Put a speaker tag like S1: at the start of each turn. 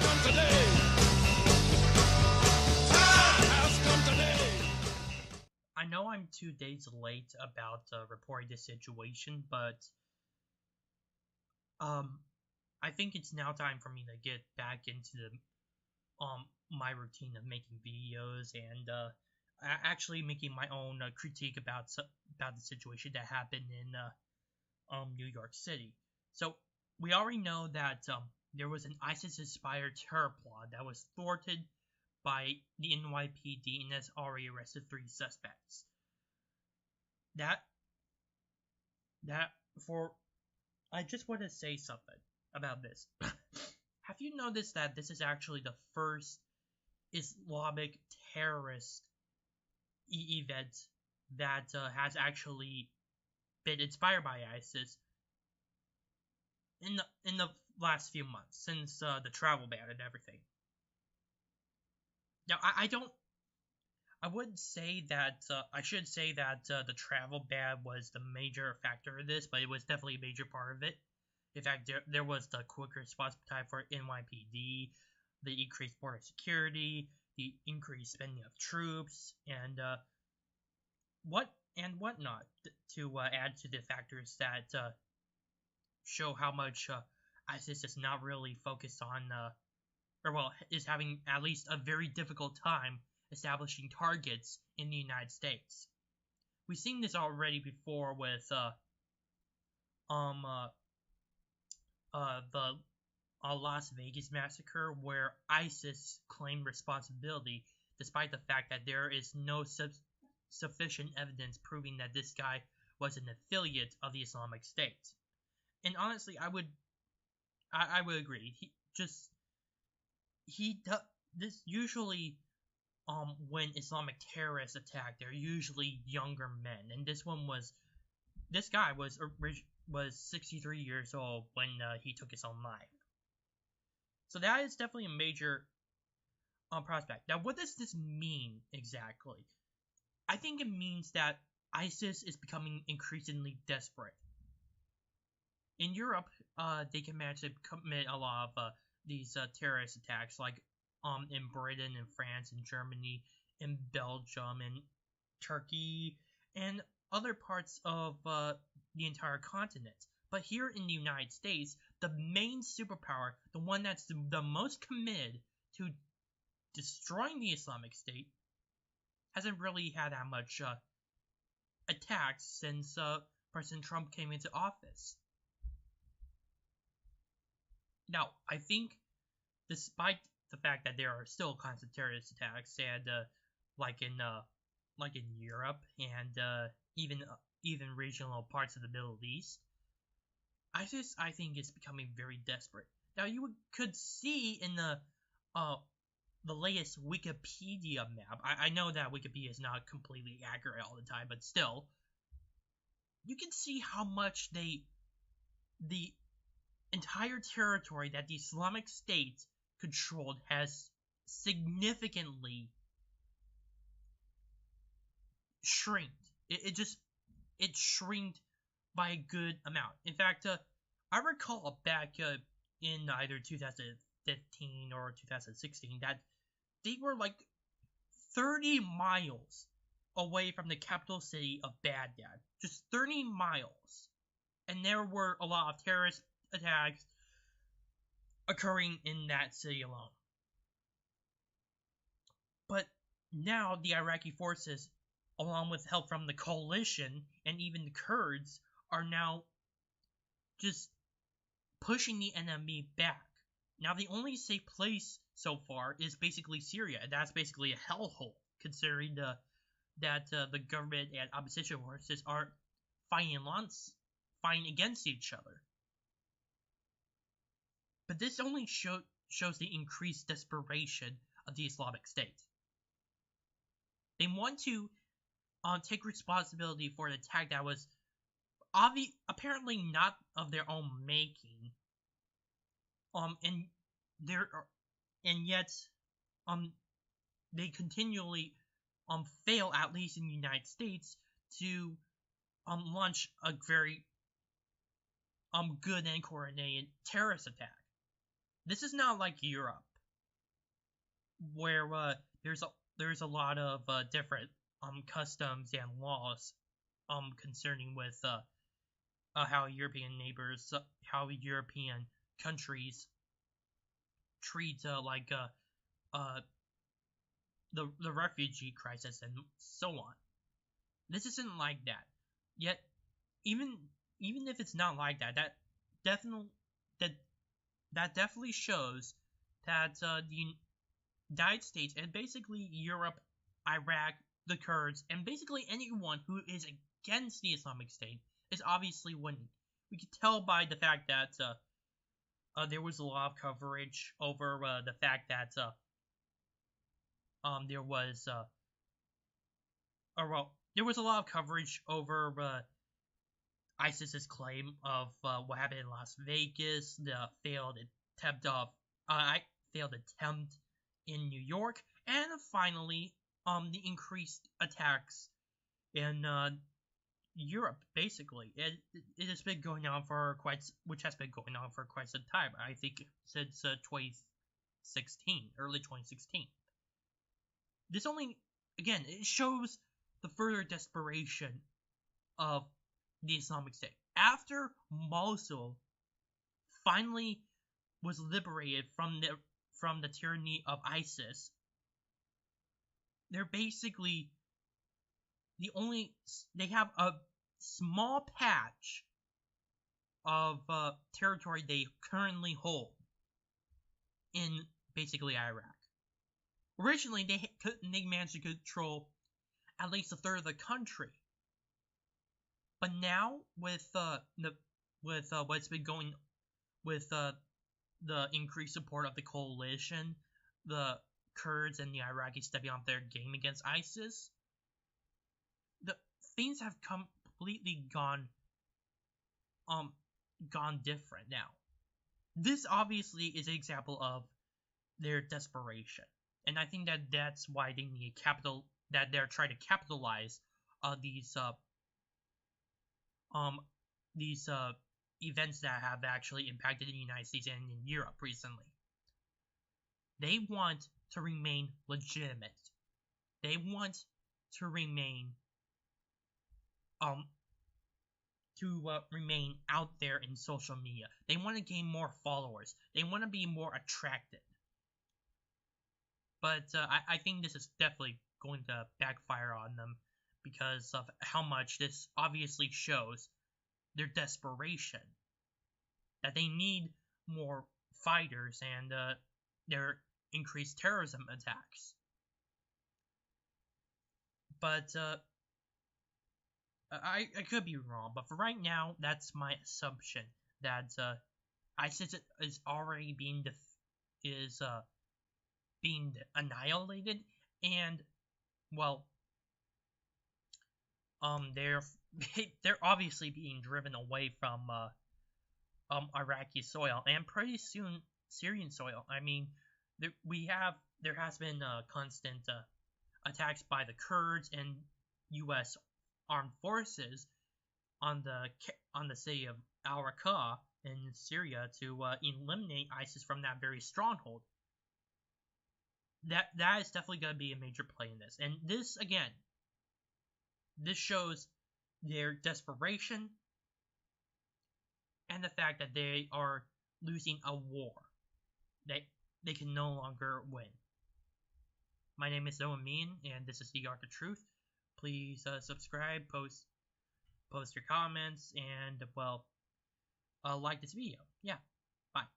S1: come today. Time has come today.
S2: I know I'm 2 days late about reporting this situation, but I think it's now time for me to get back into my routine of making videos and actually making my own critique about the situation that happened in New York City. So we already know that there was an ISIS-inspired terror plot that was thwarted by the NYPD and has already arrested 3 suspects. I just want to say something about this. Have you noticed that this is actually the first Islamic terrorist event that has actually been inspired by ISIS in the last few months since the travel ban and everything? Now, I wouldn't say that I should say that the travel ban was the major factor in this, but it was definitely a major part of it. In fact, there was the quick response time for NYPD, the increased border security, the increased spending of troops, and whatnot to add to the factors that show how much ISIS is not really focused on, is having at least a very difficult time establishing targets in the United States. We've seen this already before with the Las Vegas massacre, where ISIS claimed responsibility despite the fact that there is no sufficient evidence proving that this guy was an affiliate of the Islamic State. And honestly, I would agree. This usually when Islamic terrorists attack, they're usually younger men, and this guy was 63 years old when he took his own life. So that is definitely a major prospect. Now, what does this mean exactly? I think it means that ISIS is becoming increasingly desperate. In Europe, they can manage to commit a lot of these terrorist attacks, like in Britain and France and Germany, in Belgium and Turkey, and other parts of the entire continent. But here in the United States, the main superpower, the one that's the most committed to destroying the Islamic State, hasn't really had that much attacks since President Trump came into office. Now, I think, despite the fact that there are still constant terrorist attacks, and like in Europe and even regional parts of the Middle East, ISIS, I think, is becoming very desperate. Now, you could see in the latest Wikipedia map. I know that Wikipedia is not completely accurate all the time, but still, you can see how much the entire territory that the Islamic State controlled has significantly shrinked. It shrinked by a good amount. In fact, I recall back in either 2015 or 2016 that they were like 30 miles away from the capital city of Baghdad. Just 30 miles. And there were a lot of terrorist attacks occurring in that city alone. But now the Iraqi forces, along with help from the coalition and even the Kurds, are now just pushing the enemy back. Now, the only safe place so far is basically Syria, and that's basically a hellhole, considering that the government and opposition forces are fighting against each other. But this only shows the increased desperation of the Islamic State. They want to take responsibility for an attack that was apparently not of their own making, and yet they continually fail, at least in the United States, to launch a very good and coordinated terrorist attack. This is not like Europe, there's a lot of different customs and laws concerning with how European neighbors, how European countries treat the refugee crisis and so on. This isn't like that. Yet, even if it's not like that, that definitely shows that the United States and basically Europe, Iraq, the Kurds, and basically anyone who is against the Islamic State is obviously winning. We can tell by the fact that there was a lot of coverage over the fact that there was a lot of coverage over ISIS's claim of what happened in Las Vegas, the failed attempt in New York, and finally the increased attacks in Europe. Basically, it has been going on for quite some time. I think since 2016, early 2016. This only, again, it shows the further desperation of the Islamic State. After Mosul finally was liberated from the tyranny of ISIS, they're basically they have a small patch of territory they currently hold in basically Iraq. Originally, they managed to control at least a third of the country, but now with what's been going with the increased support of the coalition, the Kurds and the Iraqis stepping up their game against ISIS, the things have completely gone different now. This obviously is an example of their desperation, and I think that that's why they need that they're trying to capitalize these events that have actually impacted the United States and in Europe recently. They want to remain legitimate. They want to remain remain out there in social media. They want to gain more followers. They want to be more attractive. But I think this is definitely going to backfire on them because of how much this obviously shows their desperation. That they need more fighters and their increased terrorism attacks. But I could be wrong, but for right now, that's my assumption that ISIS is already being annihilated, and well, they're obviously being driven away from Iraqi soil and pretty soon Syrian soil. I mean, there has been constant attacks by the Kurds and U.S. armed forces on the city of Al-Raqqa in Syria to eliminate ISIS from that very stronghold. That is definitely going to be a major play in this. And this, again, this shows their desperation and the fact that they are losing a war that they can no longer win. My name is Owen Mean, and this is The Arc of Truth. Please subscribe, post your comments, and, well, like this video. Yeah, bye.